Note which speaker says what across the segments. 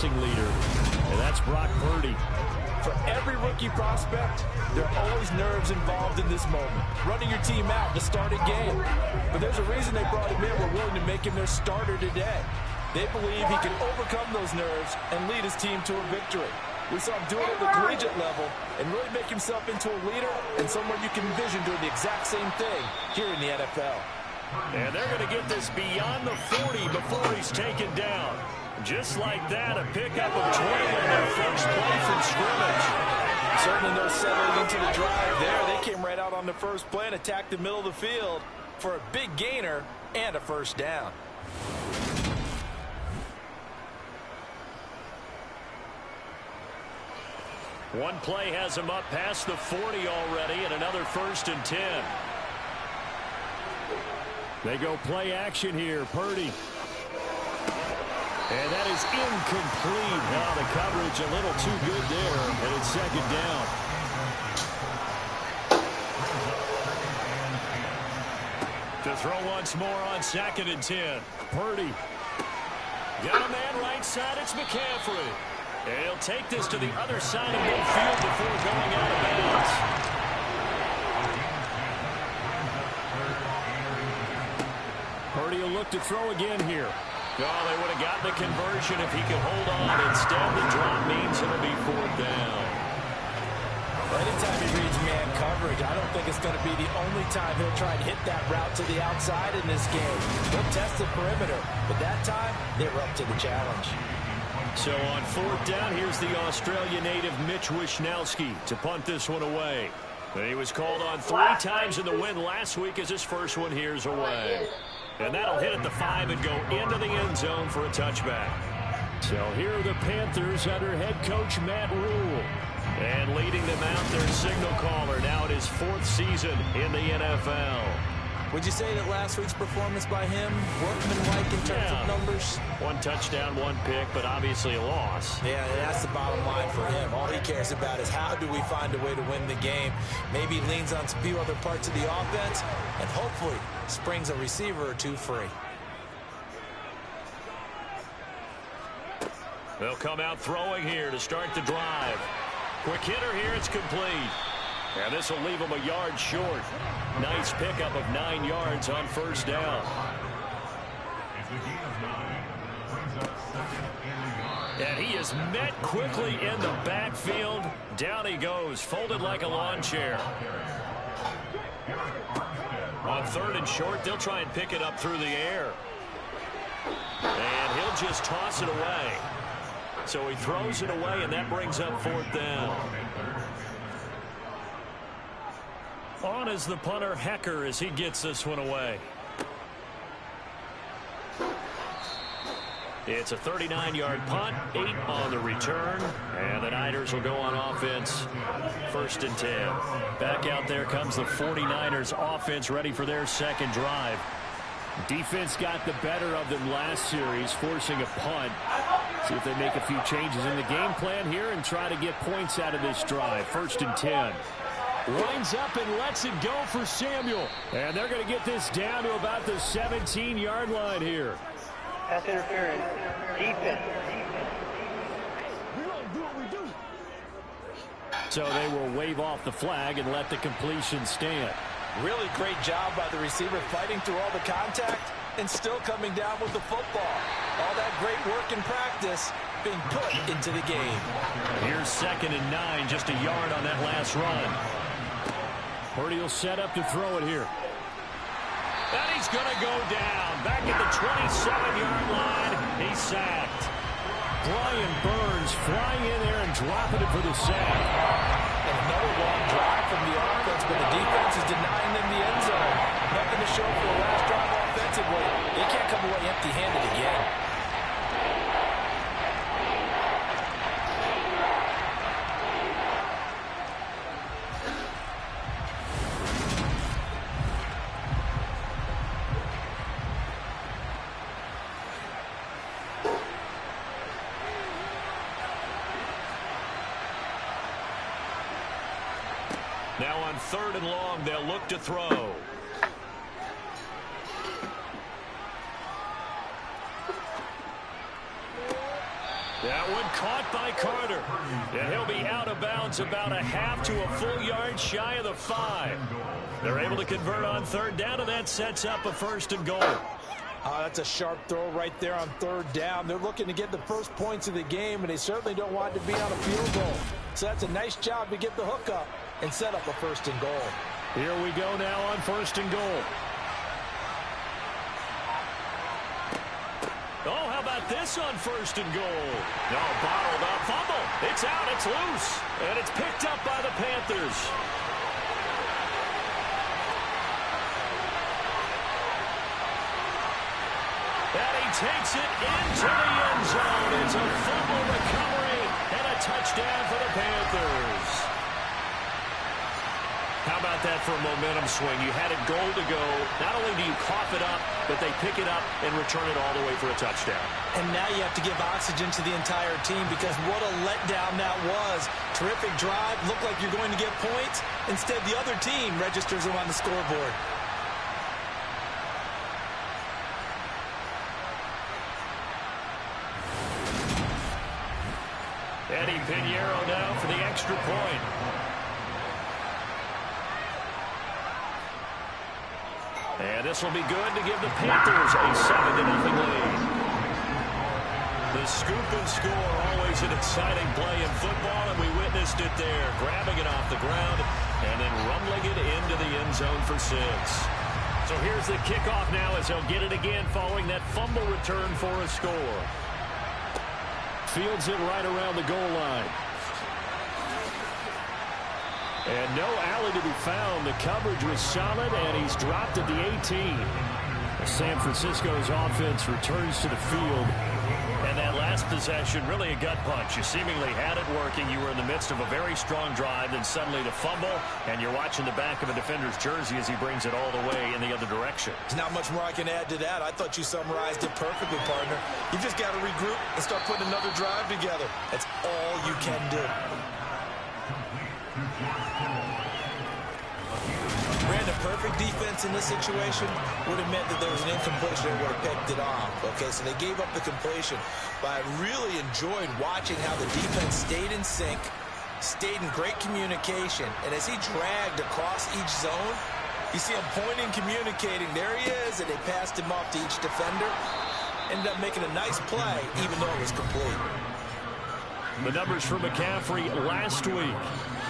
Speaker 1: passing leader, and that's Brock Purdy.
Speaker 2: For every rookie prospect, there are always nerves involved in this moment. Running your team out to start a game. But there's a reason they brought him in. We're willing to make him their starter today. They believe he can overcome those nerves and lead his team to a victory. We saw him do it at the collegiate level and really make himself into a leader and someone you can envision doing the exact same thing here in the NFL.
Speaker 1: And they're going to get this beyond the 40 before he's taken down. Just like that, a pickup of 20 on their first play from scrimmage.
Speaker 2: Certainly no settling into the drive there. They came right out on the first play and attacked the middle of the field for a big gainer and a first down.
Speaker 1: One play has him up past the 40 already, and another 1st and 10. They go play action here. Purdy. And that is incomplete. Now the coverage a little too good there, and it's 2nd down. To throw once more on 2nd and 10. Purdy. Got a man right side. It's McCaffrey. And he'll take this to the other side of midfield before going out of bounds. Purdy will look to throw again here. Oh, they would have gotten the conversion if he could hold on. Instead, the drop means it'll be 4th down.
Speaker 2: Anytime he reads man coverage, I don't think it's going to be the only time he'll try to hit that route to the outside in this game. He'll test the perimeter, but that time, they were up to the challenge.
Speaker 1: So on 4th down, here's the Australia native Mitch Wishnowsky to punt this one away. He was called on 3 times in the win last week as his first one here's away. And that'll hit at the 5 and go into the end zone for a touchback. So here are the Panthers under head coach Matt Rule. And leading them out, their signal caller now in his 4th season in the NFL.
Speaker 2: Would you say that last week's performance by him, workmanlike in terms of numbers?
Speaker 1: 1 touchdown, 1 pick, but obviously a loss.
Speaker 2: Yeah, that's the bottom line for him. All he cares about is how do we find a way to win the game. Maybe leans on a few other parts of the offense, and hopefully springs a receiver or 2 free.
Speaker 1: They'll come out throwing here to start the drive. Quick hitter here, it's complete. And this will leave him a yard short. Nice pickup of 9 yards on 1st down. And he is met quickly in the backfield. Down he goes, folded like a lawn chair. On 3rd and short, they'll try and pick it up through the air. And he'll just toss it away. So he throws it away, and that brings up 4th down. On is the punter, Hecker, as he gets this one away. It's a 39-yard punt, 8 on the return, and the Niners will go on offense, 1st and 10. Back out there comes the 49ers offense, ready for their 2nd drive. Defense got the better of them last series, forcing a punt. See if they make a few changes in the game plan here and try to get points out of this drive, 1st and 10. Winds up and lets it go for Samuel. And they're going to get this down to about the 17-yard line here.
Speaker 3: Pass interference. Defense.
Speaker 1: So they will wave off the flag and let the completion stand.
Speaker 2: Really great job by the receiver fighting through all the contact and still coming down with the football. All that great work in practice being put into the game.
Speaker 1: Here's 2nd and 9, just a yard on that last run. Purdy will set up to throw it here. And he's going to go down. Back at the 27-yard line. He's sacked. Brian Burns flying in there and dropping it for the sack.
Speaker 2: And another long drive from the offense, but the defense is denying them the end zone. Nothing to show for the last drive offensively. They can't come away empty-handed again.
Speaker 1: Now on 3rd and long, they'll look to throw. That one caught by Carter. And he'll be out of bounds about a half to a full yard shy of the 5. They're able to convert on third down, and that sets up a 1st and goal.
Speaker 2: That's a sharp throw right there on third down. They're looking to get the first points of the game, and they certainly don't want to be on a field goal. So that's a nice job to get the hook up and set up a 1st and goal.
Speaker 1: Here we go now on 1st and goal. Oh, how about this on 1st and goal? No, bottled up, fumble. It's out, it's loose, and it's picked up by the Panthers. And he takes it into the end zone. It's a fumble recovery and a touchdown for the Panthers. How about that for a momentum swing? You had a goal to go. Not only do you cough it up, but they pick it up and return it all the way for a touchdown.
Speaker 2: And now you have to give oxygen to the entire team because what a letdown that was. Terrific drive. Looked like you're going to get points. Instead, the other team registers them on the scoreboard.
Speaker 1: Eddie Pinheiro now for the extra point. And this will be good to give the Panthers a 7-0 lead. The scoop and score, always an exciting play in football, and we witnessed it there, grabbing it off the ground and then rumbling it into the end zone for 6. So here's the kickoff now as he'll get it again following that fumble return for a score. Fields it right around the goal line. And no alley to be found. The coverage was solid, and he's dropped at the 18. San Francisco's offense returns to the field. And that last possession, really a gut punch. You seemingly had it working. You were in the midst of a very strong drive, then suddenly the fumble, and you're watching the back of a defender's jersey as he brings it all the way in the other direction.
Speaker 2: There's not much more I can add to that. I thought you summarized it perfectly, partner. You just got to regroup and start putting another drive together. That's all you can do. Brandon, perfect defense in this situation would have meant that there was an incompletion and would have picked it off. Okay, so they gave up the completion. But I really enjoyed watching how the defense stayed in sync, stayed in great communication. And as he dragged across each zone, you see him pointing, communicating. There he is, and they passed him off to each defender. Ended up making a nice play, even though it was complete.
Speaker 1: The numbers for McCaffrey last week.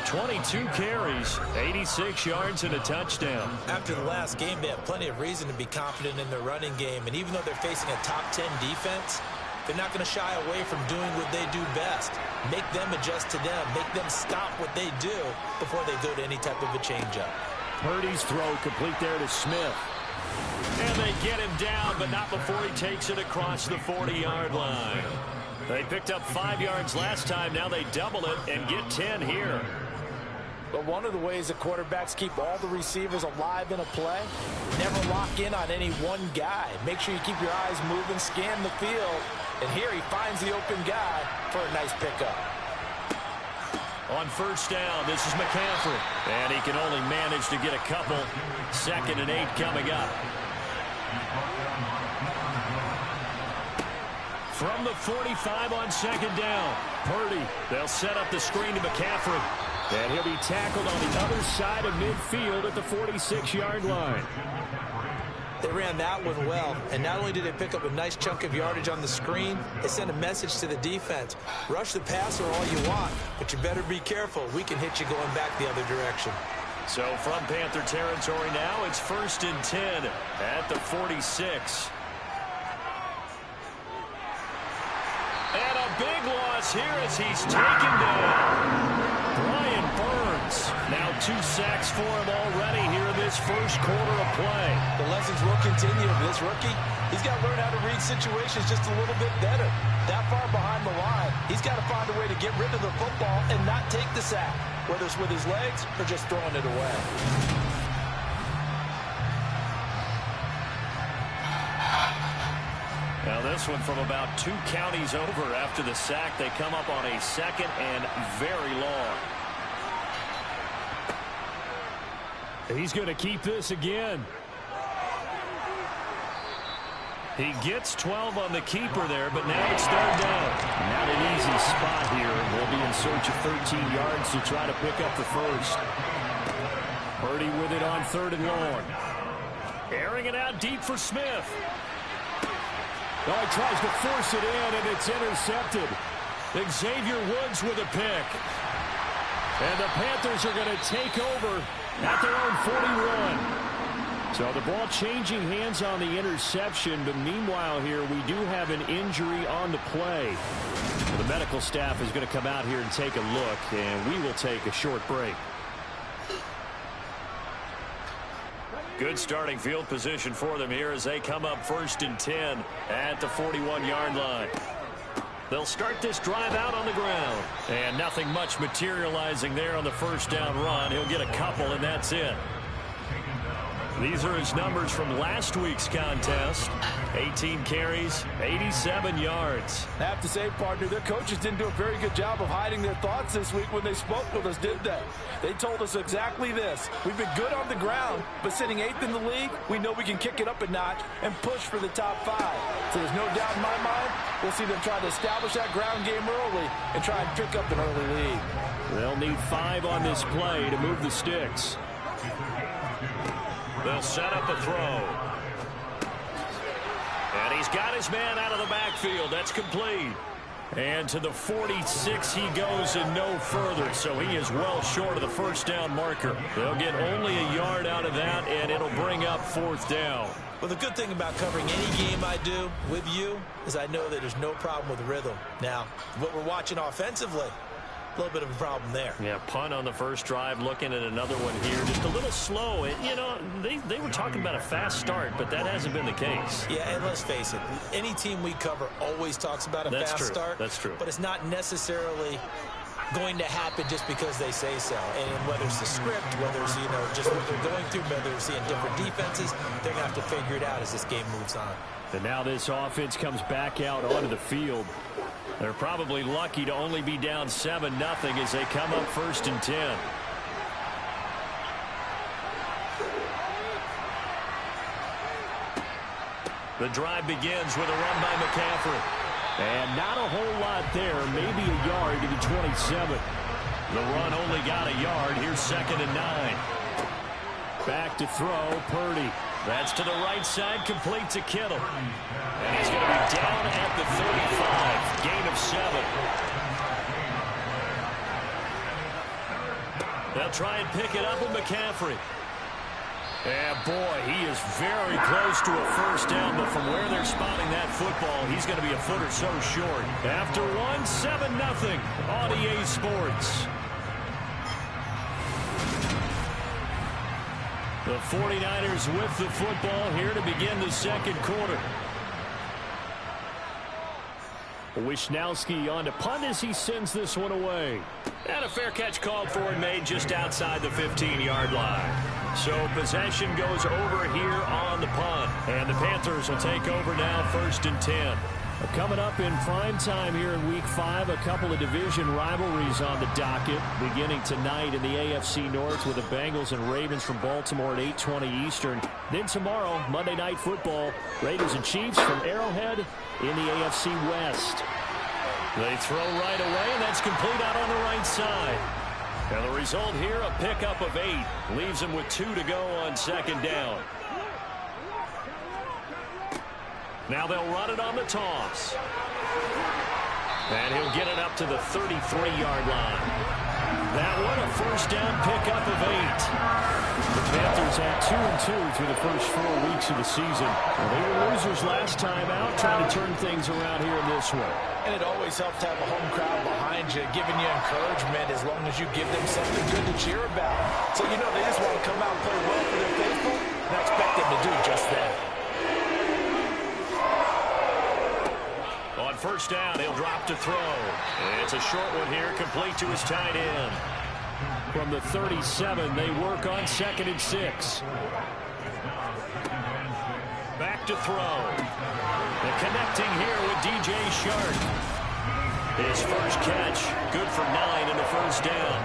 Speaker 1: 22 carries, 86 yards, and a touchdown.
Speaker 2: After the last game, they have plenty of reason to be confident in their running game. And even though they're facing a top 10 defense, they're not going to shy away from doing what they do best. Make them adjust to them. Make them stop what they do before they go to any type of a changeup.
Speaker 1: Purdy's throw complete there to Smith. And they get him down, but not before he takes it across the 40-yard line. They picked up 5 yards last time. Now they double it and get 10 here.
Speaker 2: But one of the ways that quarterbacks keep all the receivers alive in a play, never lock in on any one guy. Make sure you keep your eyes moving, scan the field. And here he finds the open guy for a nice pickup.
Speaker 1: On first down, this is McCaffrey. And he can only manage to get a couple. 2nd and 8 coming up. From the 45 on 2nd down. Purdy, they'll set up the screen to McCaffrey. And he'll be tackled on the other side of midfield at the 46-yard line.
Speaker 2: They ran that one well, and not only did they pick up a nice chunk of yardage on the screen, they sent a message to the defense. Rush the passer all you want, but you better be careful. We can hit you going back the other direction.
Speaker 1: So from Panther territory now, it's 1st and 10 at the 46. And a big loss here as he's taken down. Brian Burns. Now 2 sacks for him already here in this first quarter of play.
Speaker 2: The lessons will continue. This rookie, he's got to learn how to read situations just a little bit better. That far behind the line, he's got to find a way to get rid of the football and not take the sack, whether it's with his legs or just throwing it away.
Speaker 1: Now this one from about 2 counties over after the sack. They come up on a 2nd and very long. He's going to keep this again. He gets 12 on the keeper there, but now it's third down. Not an easy spot here. They'll be in search of 13 yards to try to pick up the first. Purdy with it on 3rd and long. Airing it out deep for Smith. Oh, he tries to force it in, and it's intercepted. Xavier Woods with a pick. And the Panthers are going to take over at their own 41. So the ball changing hands on the interception, but meanwhile here we do have an injury on the play. The medical staff is going to come out here and take a look, and we will take a short break. Good starting field position for them here as they come up 1st and 10 at the 41-yard line. They'll start this drive out on the ground. And nothing much materializing there on the first down run. He'll get a couple, and that's it. These are his numbers from last week's contest. 18 carries, 87 yards.
Speaker 2: I have to say, partner, their coaches didn't do a very good job of hiding their thoughts this week when they spoke with us, did they? They told us exactly this. We've been good on the ground, but sitting 8th in the league, we know we can kick it up a notch and push for the top 5. So there's no doubt in my mind, we'll see them try to establish that ground game early and try and pick up an early lead.
Speaker 1: They'll need 5 on this play to move the sticks. They'll set up a throw. And he's got his man out of the backfield. That's complete. And to the 46 he goes and no further. So he is well short of the first down marker. They'll get only a yard out of that, and it'll bring up 4th down.
Speaker 4: Well, the good thing about covering any game I do with you is I know that there's no problem with rhythm. Now, what we're watching offensively, a little bit of a problem there.
Speaker 1: Yeah, punt on the first drive, looking at another one here. Just a little slow. You know, they were talking about a fast start, but that hasn't been the case.
Speaker 4: Yeah, and let's face it, any team we cover always talks about a fast start.
Speaker 1: That's true.
Speaker 4: But it's not necessarily going to happen just because they say so. And whether it's the script, whether it's, you know, just what they're going through, whether it's seeing different defenses, they're going to have to figure it out as this game moves on.
Speaker 1: And now this offense comes back out onto the field. They're probably lucky to only be down 7-0 as they come up 1st and 10. The drive begins with a run by McCaffrey. And not a whole lot there, maybe a yard to the 27. The run only got a yard. Here's 2nd and 9. Back to throw, Purdy. That's to the right side, complete to Kittle. And he's going to be down at the 35, gain of 7. They'll try and pick it up with McCaffrey. And boy, he is very close to a first down, but from where they're spotting that football, he's going to be a foot or so short. After 7-0 on EA Sports. The 49ers with the football here to begin the 2nd quarter. Wisnowski on to punt as he sends this one away. And a fair catch called for and made just outside the 15-yard line. So possession goes over here on the punt. And the Panthers will take over now 1st and 10. Coming up in prime time here in Week 5, a couple of division rivalries on the docket. Beginning tonight in the AFC North with the Bengals and Ravens from Baltimore at 8:20 Eastern. Then tomorrow, Monday Night Football, Raiders and Chiefs from Arrowhead in the AFC West. They throw right away, and that's complete out on the right side. And the result here, a pickup of 8. Leaves them with 2 to go on 2nd down. Now they'll run it on the toss. And he'll get it up to the 33-yard line. That one, a first down pickup of 8. The Panthers had 2-2 through the first 4 weeks of the season. They were losers last time out, trying to turn things around here in this one.
Speaker 4: And it always helps to have a home crowd behind you, giving you encouragement as long as you give them something good to cheer about. So, you know, they just want to come out and play well for their faithful, and I expect them to do just that.
Speaker 1: On first down, he'll drop to throw. It's a short one here, complete to his tight end. From the 37, they work on 2nd and 6. Back to throw. And connecting here with DJ Shark. His first catch, good for 9 in the first down.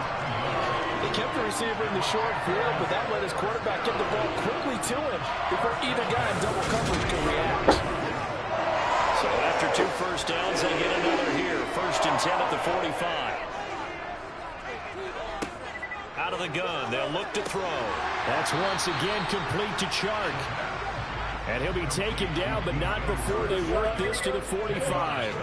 Speaker 2: They kept the receiver in the short field, but that let his quarterback get the ball quickly to him before either guy in double coverage could react.
Speaker 1: after 2 first downs, they get another here. 1st and 10 at the 45. Out of the gun, they'll look to throw. That's once again complete to Chark. And he'll be taken down, but not before they work this to the 45.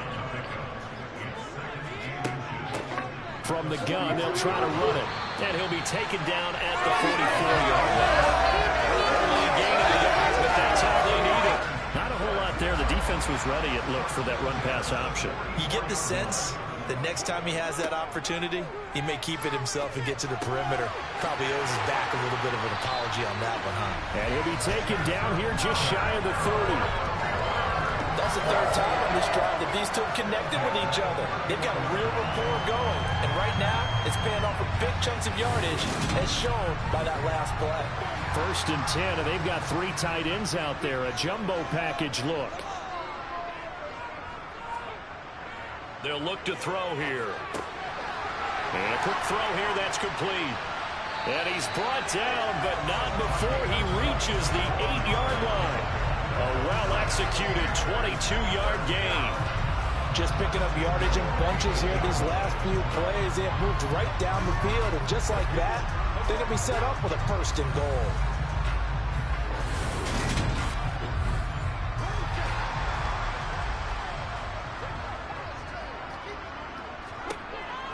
Speaker 1: From the gun, they'll try to run it. And he'll be taken down at the 44-yard line. Only a gain of the yards, but that's all they needed. Not a whole lot there. The defense was ready, it looked, for that run-pass option.
Speaker 4: You get the sense that next time he has that opportunity, he may keep it himself and get to the perimeter. Probably owes his back a little bit of an apology on that one, huh?
Speaker 1: And he'll be taken down here just shy of the 30.
Speaker 2: That's the 3rd time on this drive that these two have connected with each other. They've got a real rapport going. And right now, it's paying off with big chunks of yardage, as shown by that last play.
Speaker 1: 1st and 10, and they've got 3 tight ends out there. A jumbo package look. They'll look to throw here. And a quick throw here, that's complete. And he's brought down, but not before he reaches the 8-yard line. A well-executed 22-yard gain.
Speaker 2: Just picking up yardage in bunches here these last few plays. They have moved right down the field, and just like that, they're going to be set up with a 1st and goal.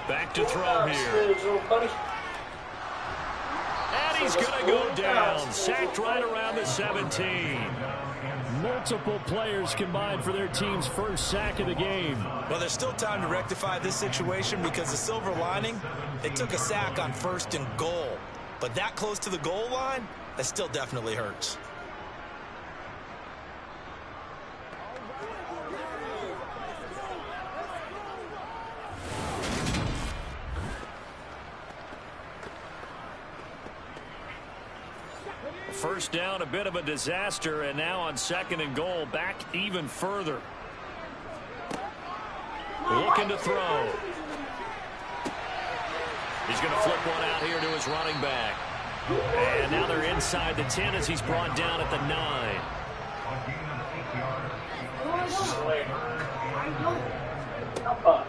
Speaker 1: Back to throw here. And he's going to go down. Sacked right around the 17. Multiple players combined for their team's 1st sack of the game.
Speaker 4: Well, there's still time to rectify this situation because the silver lining, they took a sack on 1st and goal. But that close to the goal line, that still definitely hurts.
Speaker 1: First down, a bit of a disaster, and now on 2nd and goal, back even further. Looking to throw. He's going to flip one out here to his running back. And now they're inside the 10 as he's brought down at the 9.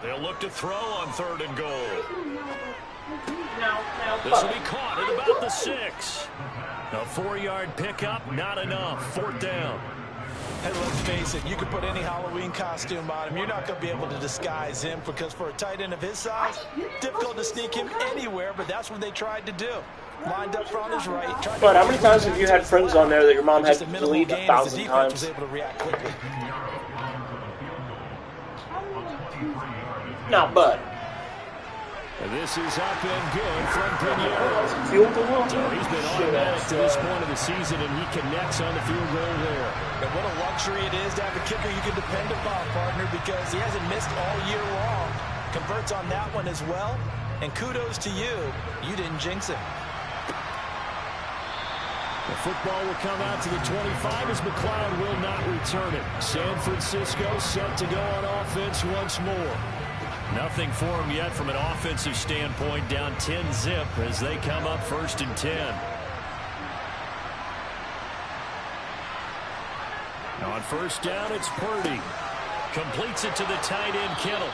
Speaker 1: They'll look to throw on 3rd and goal. This will be caught at about the 6. A 4-yard pickup, not enough. 4th down.
Speaker 2: Hey, let's face it, you can put any Halloween costume on him. You're not going to be able to disguise him because for a tight end of his size, difficult to sneak him anywhere, but that's what they tried to do. Lined up front his right.
Speaker 5: But how many times have you had friends on there that your mom had to delete 1,000 times?
Speaker 2: Was able to react quickly.
Speaker 5: Now, Bud.
Speaker 1: This is up and good from Pinheiro. So he's been automatic to this point of the season, and he connects on the field goal there.
Speaker 2: And what a luxury it is to have a kicker you can depend upon, partner, because he hasn't missed all year long. Converts on that one as well. And kudos to you. You didn't jinx him.
Speaker 1: The football will come out to the 25 as McLeod will not return it. San Francisco set to go on offense once more. Nothing for them yet from an offensive standpoint, down 10-zip as they come up 1st and 10. On 1st down, it's Purdy. Completes it to the tight end, Kittle.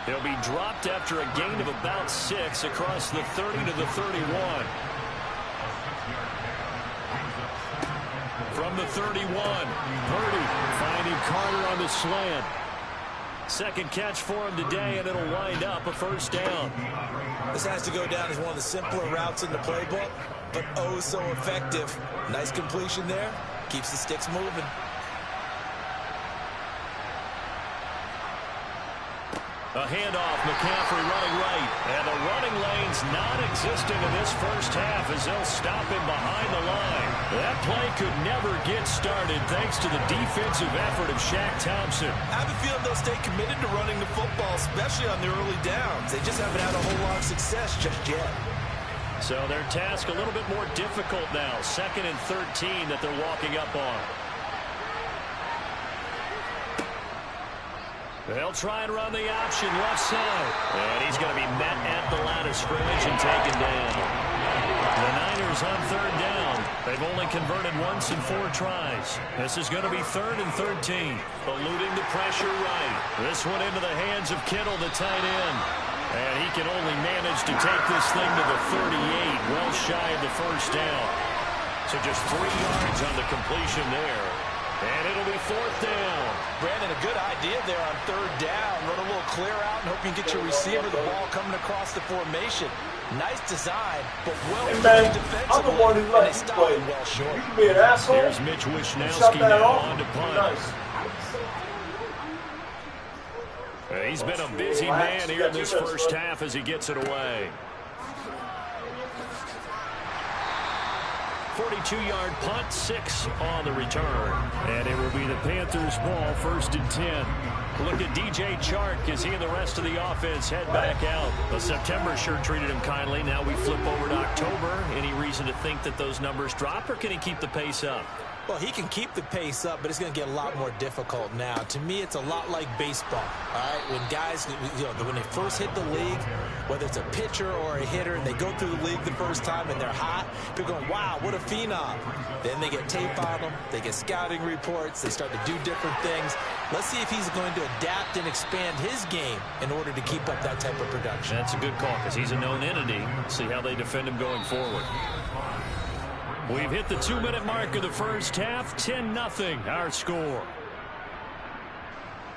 Speaker 1: He'll be dropped after a gain of about 6 across the 30 to the 31. From the 31, Purdy finding Carter on the slant. 2nd catch for him today, and it'll wind up a 1st down.
Speaker 4: This has to go down as one of the simpler routes in the playbook, but oh so effective. Nice completion there. Keeps the sticks moving.
Speaker 1: A handoff, McCaffrey running right. And the running lane's non-existent in this 1st half as they'll stop him behind the line. That play could never get started thanks to the defensive effort of Shaq Thompson.
Speaker 2: I have a feeling they'll stay committed to running the football, especially on the early downs. They just haven't had a whole lot of success just yet.
Speaker 1: So their task a little bit more difficult now. 2nd and 13 that they're walking up on. They'll try and run the option left side. And he's going to be met at the line of scrimmage and taken down. The Niners on third down. They've only converted once in 4 tries. This is going to be 3rd and 13. Eluding the pressure right. This one into the hands of Kittle, the tight end. And he can only manage to take this thing to the 38, well shy of the first down. So just 3 yards on the completion there. And it'll be 4th down.
Speaker 4: Brandon, a good idea there on 3rd down. Run a little clear out and hope you can get your receiver the ball coming across the formation. Nice design, but well played defensively.
Speaker 5: I'm the one who let you play.
Speaker 4: Well short.
Speaker 5: You can be an asshole.
Speaker 1: Here's Mitch Wishnowsky now on to punt.
Speaker 5: Nice.
Speaker 1: He's been a busy man here in this first half as he gets it away. 42-yard punt, 6 on the return. And it will be the Panthers' ball, 1st and 10. Look at DJ Chark as he and the rest of the offense head back out. The September sure treated him kindly. Now we flip over to October. Any reason to think that those numbers drop, or can he keep the pace up?
Speaker 4: Well, he can keep the pace up, but it's going to get a lot more difficult now. To me, it's a lot like baseball, all right? When guys, when they first hit the league, whether it's a pitcher or a hitter, and they go through the league the first time and they're hot, people are going, wow, what a phenom. Then they get tape on them, they get scouting reports, they start to do different things. Let's see if he's going to adapt and expand his game in order to keep up that type of production.
Speaker 1: That's a good call because he's a known entity. See how they defend him going forward. We've hit the 2-minute mark of the first half, 10-0 our score.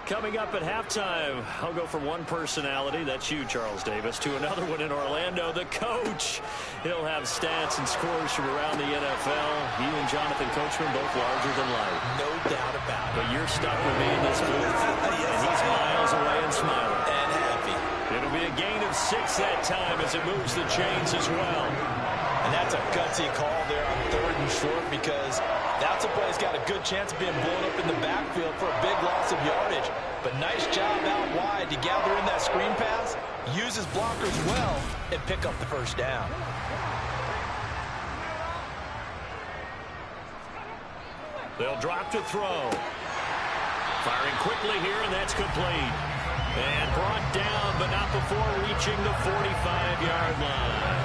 Speaker 1: Coming up at halftime, I'll go from one personality, that's you, Charles Davis, to another one in Orlando, the coach. He'll have stats and scores from around the NFL. You and Jonathan Coachman both larger than life.
Speaker 4: No doubt about it.
Speaker 1: But you're stuck with me in this booth, and he's miles away and smiling.
Speaker 4: And happy.
Speaker 1: It'll be a gain of 6 that time as it moves the chains as well.
Speaker 4: And that's a gutsy call there on 3rd and short, because that's a play that's got a good chance of being blown up in the backfield for a big loss of yardage. But nice job out wide to gather in that screen pass, use his blockers well, and pick up the first down.
Speaker 1: They'll drop to throw. Firing quickly here, and that's complete. And brought down, but not before reaching the 45-yard line.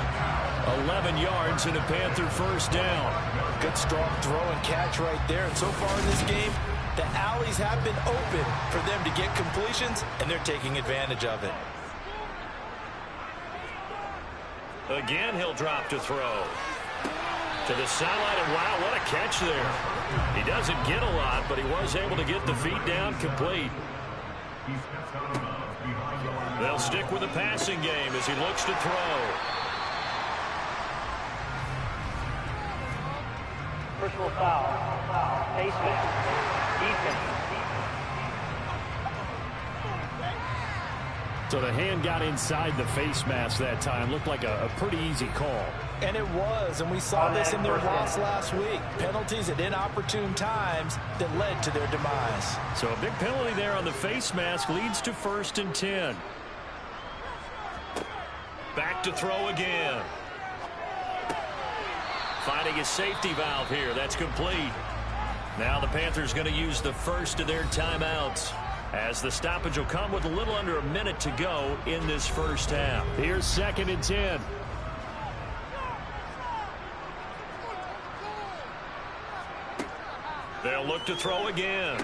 Speaker 1: 11 yards and a Panther first down.
Speaker 4: Good strong throw and catch right there. And so far in this game, the alleys have been open for them to get completions, and they're taking advantage of it.
Speaker 1: Again, he'll drop to throw. To the sideline, and wow, what a catch there. He doesn't get a lot, but he was able to get the feet down complete. They'll stick with the passing game as he looks to throw.
Speaker 3: Personal foul. Face mask. Defense.
Speaker 1: So the hand got inside the face mask that time. Looked like a pretty easy call.
Speaker 4: And it was, and we saw this in their loss last week. Penalties at inopportune times that led to their demise.
Speaker 1: So a big penalty there on the face mask leads to 1st and 10. Back to throw again. Finding a safety valve here. That's complete. Now the Panthers going to use the first of their timeouts, as the stoppage will come with a little under a minute to go in this first half. Here's 2nd and 10. They'll look to throw again.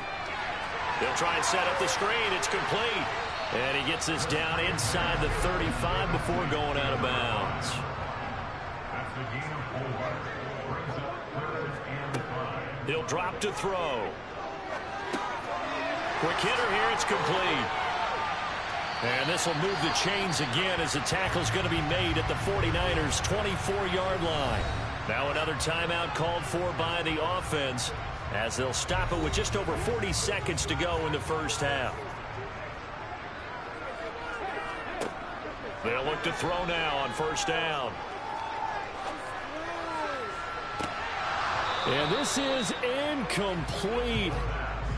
Speaker 1: They'll try and set up the screen. It's complete. And he gets this down inside the 35 before going out of bounds. He'll drop to throw. Quick hitter here. It's complete. And this will move the chains again as the tackle's going to be made at the 49ers' 24-yard line. Now another timeout called for by the offense, as they'll stop it with just over 40 seconds to go in the first half. They'll look to throw now on 1st down. And this is incomplete.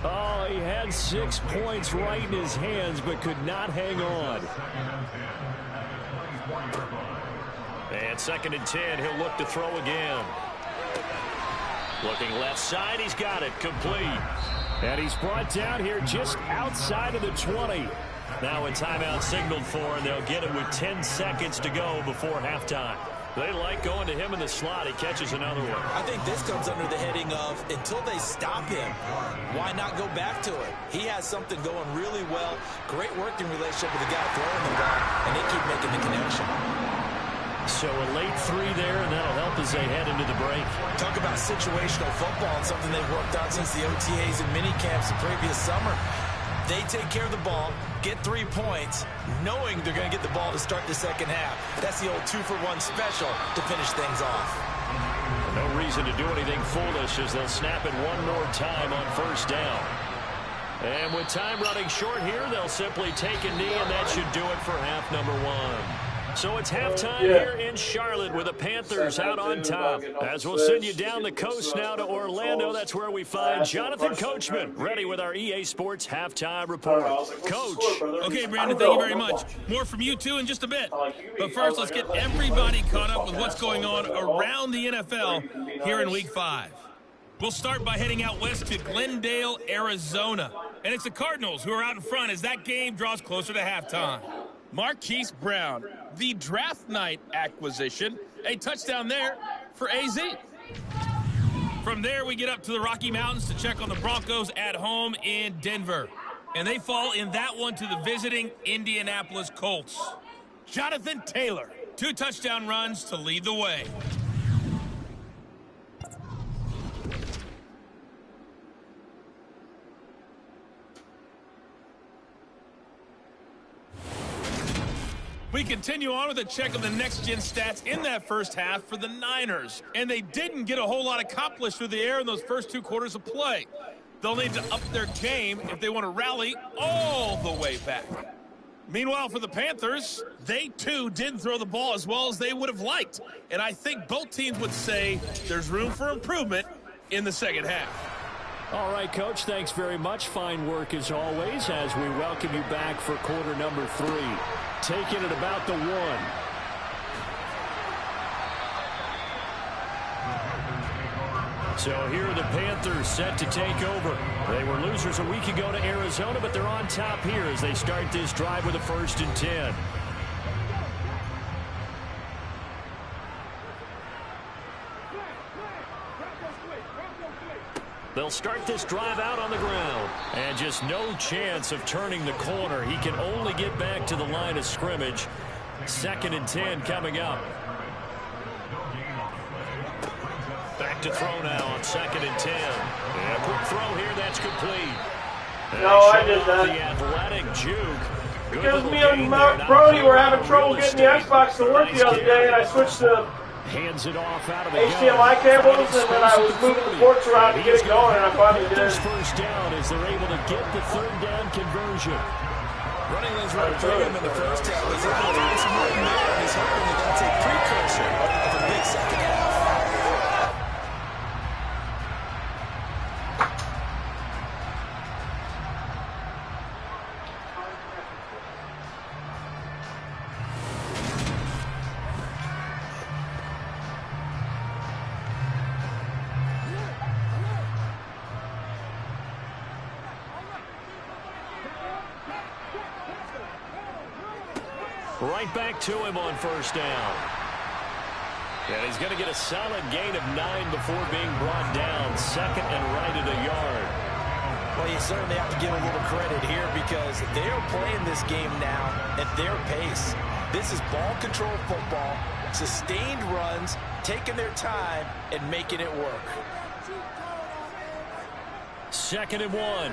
Speaker 1: Oh, he had 6 points right in his hands, but could not hang on. And 2nd and 10, he'll look to throw again. Looking left side, he's got it, complete. And he's brought down here just outside of the 20. Now a timeout signaled for, and they'll get it with 10 seconds to go before halftime. They like going to him in the slot. He catches another one.
Speaker 4: I think this comes under the heading of until they stop him, why not go back to it? He has something going really well. Great working relationship with the guy throwing the ball, and they keep making the connection.
Speaker 1: So a late 3 there, and that'll help as they head into the break.
Speaker 4: Talk about situational football and something they've worked on since the OTAs and mini camps the previous summer. They take care of the ball, get 3 points, knowing they're going to get the ball to start the second half. That's the old 2-for-1 special to finish things off.
Speaker 1: No reason to do anything foolish as they'll snap it one more time on first down. And with time running short here, they'll simply take a knee, and that should do it for half number 1. So it's halftime here in Charlotte with the Panthers out on top. As we'll send you down the coast now to Orlando, that's where we find Jonathan Coachman, ready with our EA Sports halftime report. Coach.
Speaker 6: Okay, Brandon, thank you very much. More from you, too, in just a bit. But first, let's get everybody caught up with what's going on around the NFL here in Week 5. We'll start by heading out west to Glendale, Arizona. And it's the Cardinals who are out in front as that game draws closer to halftime. Marquise Brown, the draft night acquisition, a touchdown there for AZ. From there, we get up to the Rocky Mountains to check on the Broncos at home in Denver. And they fall in that one to the visiting Indianapolis Colts. Jonathan Taylor, 2 touchdown runs to lead the way. We continue on with a check of the next-gen stats in that first half for the Niners. And they didn't get a whole lot accomplished through the air in those first 2 quarters of play. They'll need to up their game if they want to rally all the way back. Meanwhile, for the Panthers, they, too, didn't throw the ball as well as they would have liked. And I think both teams would say there's room for improvement in the second half.
Speaker 1: All right, Coach, thanks very much. Fine work as always as we welcome you back for quarter number 3. Taking it about the 1. So here are the Panthers set to take over. They were losers a week ago to Arizona, but they're on top here as they start this drive with a 1st and 10. They'll start this drive out on the ground. And just no chance of turning the corner. He can only get back to the line of scrimmage. 2nd and 10 coming up. Back to throw now on 2nd and 10. And a quick throw here. That's complete.
Speaker 5: No, I did that.
Speaker 1: The athletic juke.
Speaker 5: Because me and Brody were having trouble getting the Xbox to work the other day, and I switched to
Speaker 1: Hands it off out of the
Speaker 5: HDMI cables, and then I was moving the ports around to get it going, and I finally did.
Speaker 1: First down as they're able to get the 3rd down conversion.
Speaker 4: Running lanes right through him in the first half. Was able to throw some more in there, and he's hoping that that's a precursor of a big second half.
Speaker 1: Right back to him on 1st down. And he's going to get a solid gain of 9 before being brought down. 2nd and right at a yard.
Speaker 4: Well, you certainly have to give a little credit here because they're playing this game now at their pace. This is ball control football, sustained runs, taking their time, and making it work.
Speaker 1: 2nd and 1.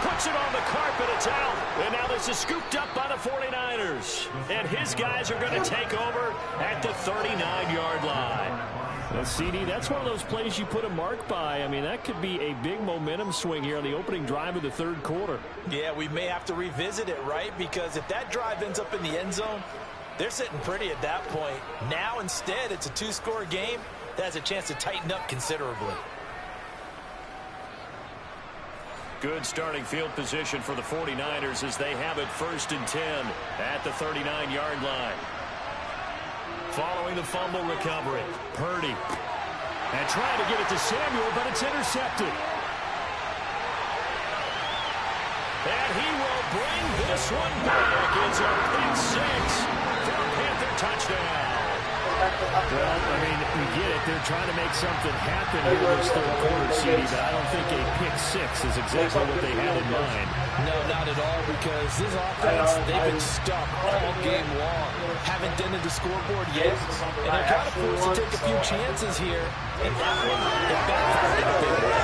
Speaker 1: Puts it on the carpet, it's out. And now this is scooped up by the 49ers. And his guys are going to take over at the 39-yard line. Well, CD, that's one of those plays you put a mark by. I mean, that could be a big momentum swing here on the opening drive of the 3rd quarter.
Speaker 4: Yeah, we may have to revisit it, right? Because if that drive ends up in the end zone, they're sitting pretty at that point. Now, instead, it's a 2-score game that has a chance to tighten up considerably.
Speaker 1: Good starting field position for the 49ers as they have it 1st and 10 at the 39-yard line. Following the fumble recovery, Purdy. And trying to get it to Samuel, but it's intercepted. And he will bring this one back. It's a pick 6 for a Panther touchdown. Well, I mean, we get it. They're trying to make something happen here in this third quarter, CD, but I don't think a pick-6 is exactly what they had in mind.
Speaker 4: No, not at all, because this offense, they've been stuck all game long. Haven't dented the scoreboard yet, and they're kind of forced to take a few chances here, and that one, it backfired in a big way.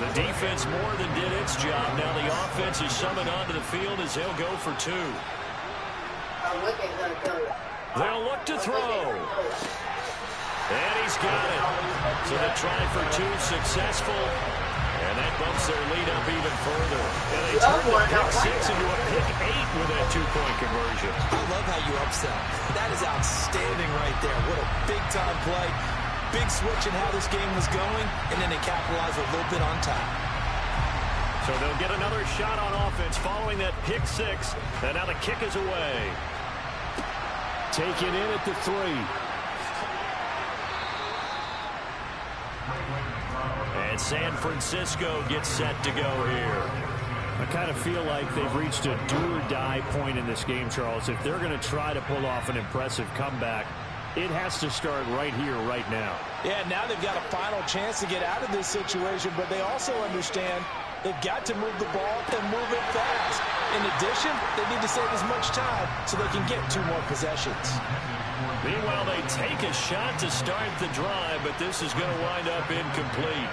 Speaker 1: The defense more than did its job. Now the offense is summoned onto the field as they'll go for 2. They'll look to throw. And he's got it. So they try for 2, successful. And that bumps their lead up even further. And they turn the pick-6 into a pick-8 with that 2-point conversion.
Speaker 4: I love how you upsell. That is outstanding right there. What a big-time play. Big switch in how this game was going, and then they capitalize a little bit on top.
Speaker 1: So they'll get another shot on offense following that pick-6. And now the kick is away. Taken in at the 3. And San Francisco gets set to go here. I kind of feel like they've reached a do-or-die point in this game, Charles. If they're going to try to pull off an impressive comeback, it has to start right here, right now.
Speaker 4: Yeah, now they've got a final chance to get out of this situation, but they also understand they've got to move the ball and move it fast. In addition, they need to save as much time so they can get 2 more possessions.
Speaker 1: Meanwhile, they take a shot to start the drive, but this is going to wind up incomplete.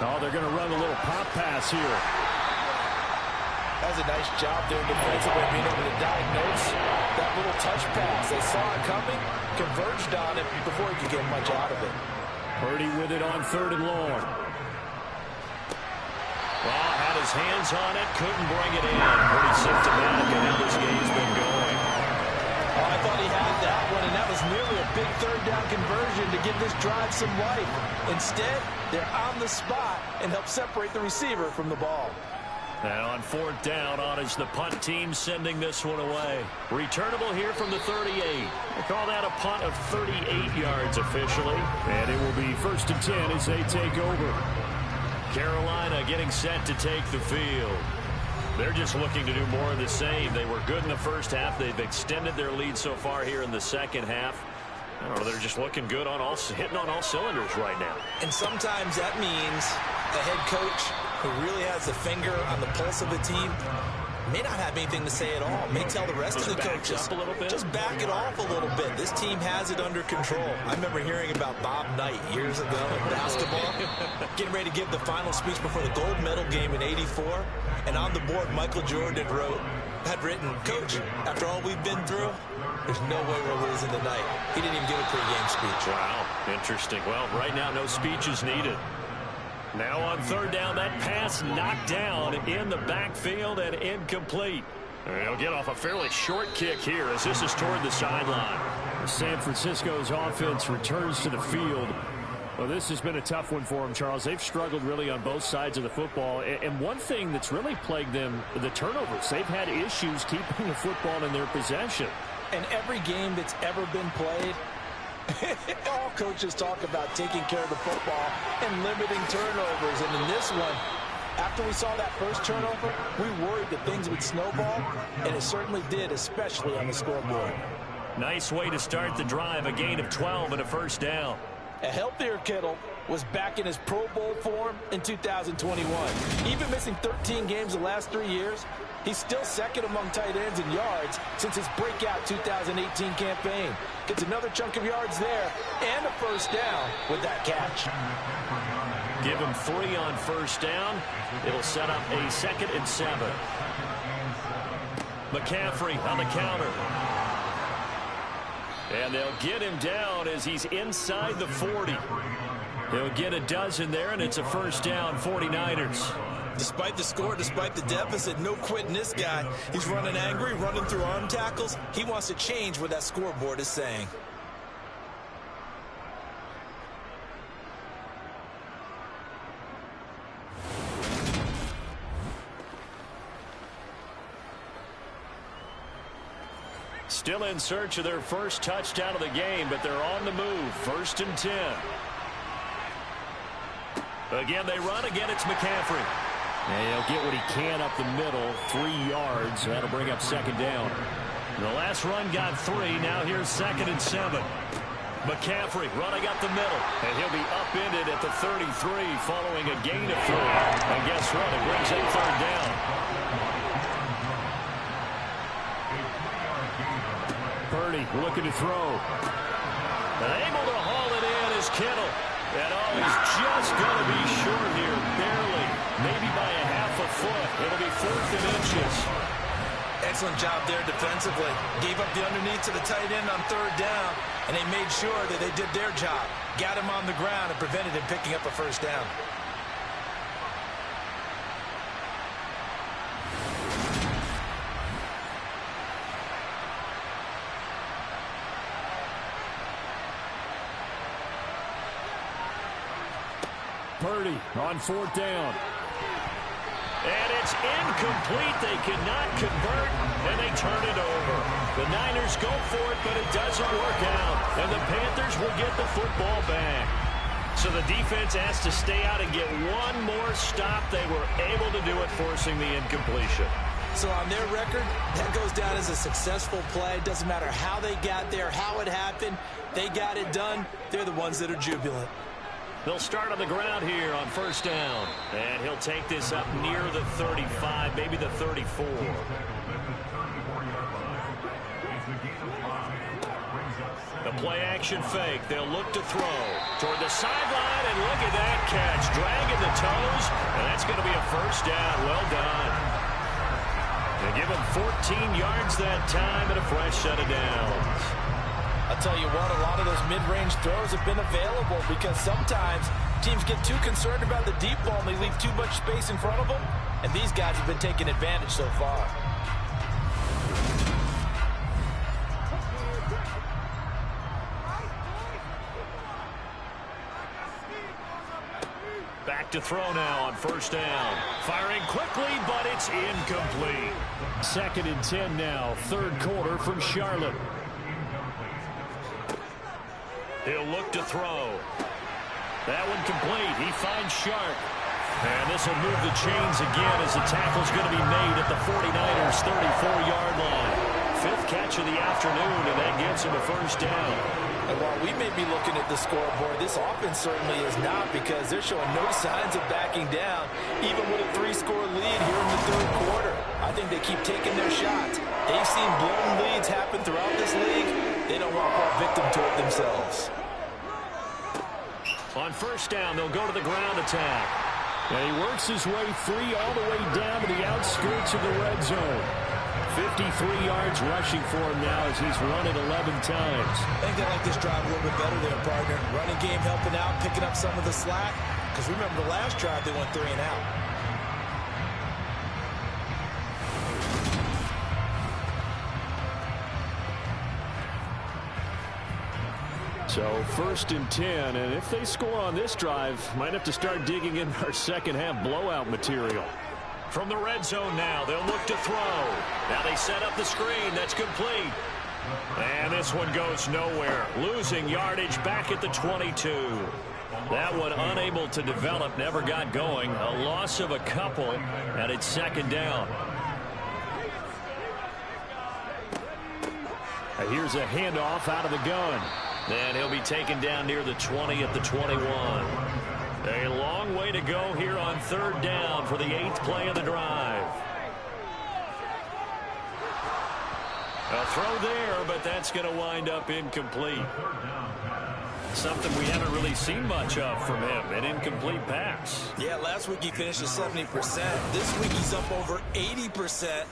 Speaker 1: Oh, they're going to run a little pop pass here.
Speaker 4: That's a nice job there defensively, being able to diagnose that little touch pass. They saw it coming, converged on it before he could get much out of it.
Speaker 1: Purdy with it on 3rd and long. Well, had his hands on it, couldn't bring it in. Pretty symptomatic of how this game's been going.
Speaker 4: Oh, I thought he had that one, and that was nearly a big 3rd down conversion to give this drive some life. Instead, they're on the spot and help separate the receiver from the ball.
Speaker 1: And on 4th down, on is the punt team sending this one away. Returnable here from the 38. They call that a punt of 38 yards officially. And it will be 1st and 10 as they take over. Carolina getting set to take the field. They're just looking to do more of the same. They were good in the first half. They've extended their lead so far here in the second half. I don't know, they're just looking good on hitting on all cylinders right now.
Speaker 4: And sometimes that means the head coach who really has the finger on the pulse of the team may not have anything to say at all. May tell the rest of the coaches,
Speaker 1: up a little bit.
Speaker 4: Just back it off a little bit. This team has it under control. I remember hearing about Bob Knight years ago in basketball, getting ready to give the final speech before the gold medal game in '84. And on the board, Michael Jordan had written, "Coach, after all we've been through, there's no way we're losing tonight." He didn't even give a pregame speech.
Speaker 1: Wow, interesting. Well, right now, no speech is needed. Now on 3rd down, that pass knocked down in the backfield and incomplete. They'll get off a fairly short kick here as this is toward the sideline. San Francisco's offense returns to the field. Well, this has been a tough one for them, Charles. They've struggled really on both sides of the football. And one thing that's really plagued them, the turnovers. They've had issues keeping the football in their possession.
Speaker 4: And every game that's ever been played, all coaches talk about taking care of the football and limiting turnovers. And in this one, after we saw that first turnover, we worried that things would snowball, and it certainly did, especially on the scoreboard.
Speaker 1: Nice way to start the drive, a gain of 12 and a 1st down.
Speaker 4: A healthier Kittle was back in his Pro Bowl form in 2021. Even missing 13 games the last 3 years, he's still second among tight ends in yards since his breakout 2018 campaign. Gets another chunk of yards there and a 1st down with that catch.
Speaker 1: Give him 3 on 1st down. It'll set up a 2nd and 7. McCaffrey on the counter. And they'll get him down as he's inside the 40. He'll get a dozen there, and it's a 1st down, 49ers.
Speaker 4: Despite the score, despite the deficit, no quitting this guy. He's running angry, running through arm tackles. He wants to change what that scoreboard is saying.
Speaker 1: Still in search of their first touchdown of the game, but they're on the move. 1st and 10. Again, they run. Again, it's McCaffrey. And he'll get what he can up the middle, 3 yards. That'll bring up second down. The last run got 3. Now here's 2nd and 7. McCaffrey running up the middle. And he'll be upended at the 33 following a gain of 3. And guess what? It brings up 3rd down. Purdy looking to throw. And able to haul it in is Kittle. And he's just going to be short here, barely. Maybe by a half a foot. It'll be 4th and inches.
Speaker 4: Excellent job there defensively. Gave up the underneath to the tight end on 3rd down, and they made sure that they did their job. Got him on the ground and prevented him picking up a 1st down.
Speaker 1: Purdy on 4th down. And it's incomplete. They cannot convert, and they turn it over. The Niners go for it, but it doesn't work out. And the Panthers will get the football back. So the defense has to stay out and get one more stop. They were able to do it, forcing the incompletion.
Speaker 4: So on their record, that goes down as a successful play. Doesn't matter how they got there, how it happened. They got it done. They're the ones that are jubilant.
Speaker 1: They'll start on the ground here on 1st down. And he'll take this up near the 35, maybe the 34. The play-action fake. They'll look to throw toward the sideline, and look at that catch. Dragging the toes, and that's going to be a 1st down. Well done. They give him 14 yards that time and a fresh set of downs.
Speaker 4: I'll tell you what, a lot of those mid-range throws have been available because sometimes teams get too concerned about the deep ball and they leave too much space in front of them, and these guys have been taking advantage so far.
Speaker 1: Back to throw now on 1st down. Firing quickly, but it's incomplete. 2nd and 10 now, 3rd quarter from Charlotte. He'll look to throw. That one complete. He finds Sharp. And this will move the chains again as the tackle's going to be made at the 49ers' 34-yard line. 5th catch of the afternoon, and that gives him a 1st down.
Speaker 4: And while we may be looking at the scoreboard, this offense certainly is not, because they're showing no signs of backing down, even with a 3-score lead here in the 3rd quarter. I think they keep taking their shots. They've seen blown leads happen throughout this league. They don't want to fall victim to it themselves.
Speaker 1: On 1st down, they'll go to the ground attack. And he works his way free all the way down to the outskirts of the red zone. 53 yards rushing for him now as he's run it 11 times.
Speaker 4: I think they like this drive a little bit better there, partner. Running game helping out, picking up some of the slack. Because remember the last drive, they went 3 and out.
Speaker 1: So 1st and 10, and if they score on this drive, might have to start digging in our second half blowout material. From the red zone now, they'll look to throw. Now they set up the screen. That's complete. And this one goes nowhere. Losing yardage back at the 22. That one unable to develop, never got going. A loss of a couple, and it's 2nd down. And here's a handoff out of the gun. And he'll be taken down near the 20 at the 21. A long way to go here on 3rd down for the 8th play of the drive. A throw there, but that's going to wind up incomplete. Something we haven't really seen much of from him, an incomplete pass.
Speaker 4: Yeah, last week he finished at 70%. This week he's up over 80%.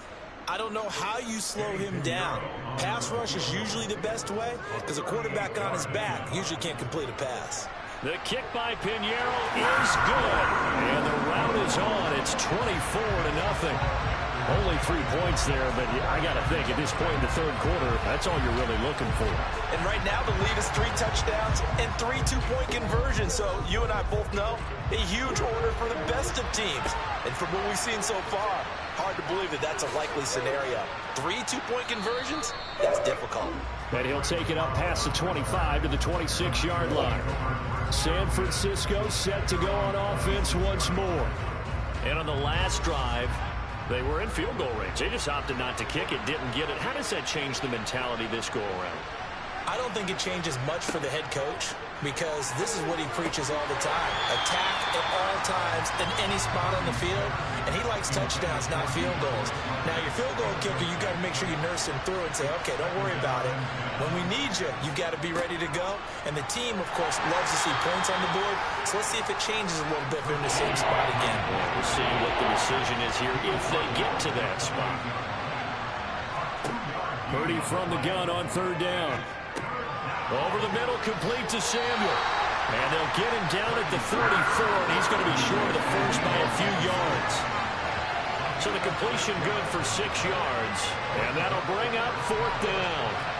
Speaker 4: I don't know how you slow him down. Pass rush is usually the best way because a quarterback on his back usually can't complete a pass.
Speaker 1: The kick by Pinheiro is good. And the route is on. It's 24-0. Only 3 points there, but I got to think at this point in the 3rd quarter, that's all you're really looking for.
Speaker 4: And right now the lead is 3 touchdowns and 3 two-point conversions. So you and I both know a huge order for the best of teams. And from what we've seen so far, hard to believe that that's a likely scenario. 3 two-point conversions? That's difficult.
Speaker 1: And he'll take it up past the 25 to the 26-yard line. San Francisco set to go on offense once more. And on the last drive, they were in field goal range. They just opted not to kick it, didn't get it. How does that change the mentality this go-around?
Speaker 4: I don't think it changes much for the head coach because this is what he preaches all the time. Attack at all times in any spot on the field, and he likes touchdowns, not field goals. Now, your field goal kicker, you got to make sure you nurse him through and say, okay, don't worry about it. When we need you, you've got to be ready to go. And the team, of course, loves to see points on the board. So let's see if it changes a little bit if they're in the same spot again.
Speaker 1: Yeah, we'll see what the decision is here if they get to that spot. Purdy from the gun on third down. Over the middle, complete to Samuel. And they'll get him down at the 34, and he's going to be short of the first by a few yards. So the completion good for 6 yards, and that'll bring up fourth down.